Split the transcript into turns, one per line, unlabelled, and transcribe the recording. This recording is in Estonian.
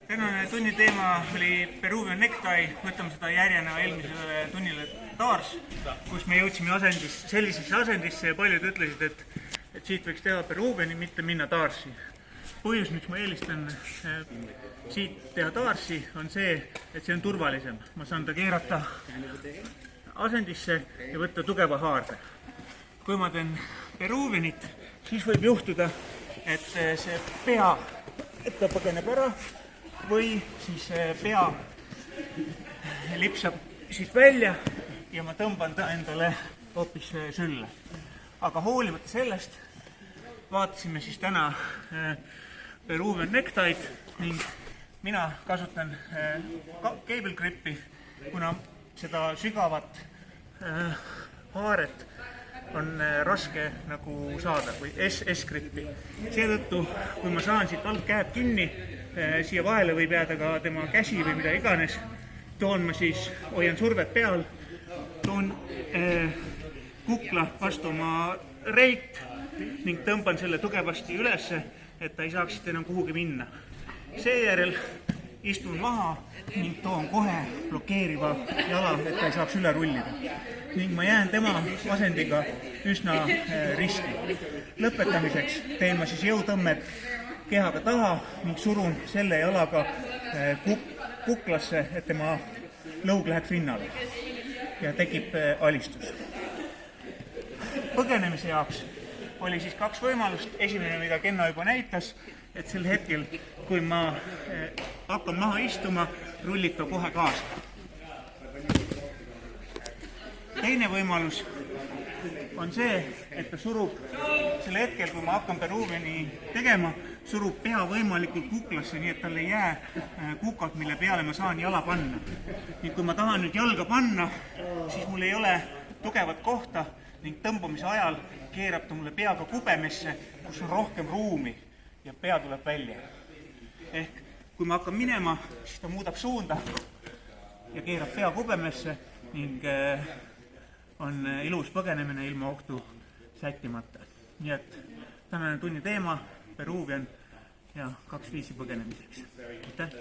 Tänane tunni teema oli Peruvian necktie, võtame seda järjena eelmisele tunnile taars, kus me jõudsime sellisesse asendisse ja paljud ütlesid, et siit võiks teha Peruviani, mitte minna taarsi. Põhjus, miks ma eelistan siit teha taarsi, on see, et see on turvalisem. Ma saan ta keerata asendisse ja võtta tugeva haarde. Kui ma teen Peruvianit, siis võib juhtuda, et see pea, et ta põgeneb ära, või siis pea lipsab siit välja ja ma tõmban ta endale hoopis sülle. Aga hoolimata sellest vaatasime siis täna Peruvian necktied ning mina kasutan cable grippi, kuna seda sügavat haaret on raske nagu saada või S-grippi. Seetõttu, kui ma saan siit alt käed kinni, siia vahele võib jääda ka tema käsi või mida iganes, toon ma siis, hoian survet peal, toon kukla vastu oma reilt ning tõmban selle tugevasti ülesse, et ta ei saaks enam kuhugi minna. Seejärel istun maha ning toon kohe blokeeriva jala, et ta ei saaks üle rullida. Ning ma jään tema asendiga üsna riski. Lõpetamiseks teen ma siis jõutõmmed kehaga taha ning surun selle jalaga kuklasse, et tema lõug läheks rinnale ja tekib alistus. Põgenemise jaoks oli siis kaks võimalust. Esimene, mida Kenno juba näitas, et sel hetkel, kui ma hakkan maha istuma, rullib ta kohe kaasa. Teine võimalus on see, et ta surub sel hetkel, kui ma hakkan Peruviani tegema, surub pea võimalikult kuklasse, nii et tal ei jää kukad, mille peale ma saan jala panna. Ning kui ma tahan nüüd jalga panna, siis mul ei ole tugevat kohta ning tõmbamise ajal keerab ta mulle peaga kubemesse, kus on rohkem ruumi ja pea tuleb välja. Ehk kui ma hakkan minema, siis ta muudab suunda ja keerab pea kubemesse ning on ilus põgenemine ilma ohtu sättimata. Nii et tänane tunni teema, Peruvian ja 2 viisi põgenemiseks. Aitäh!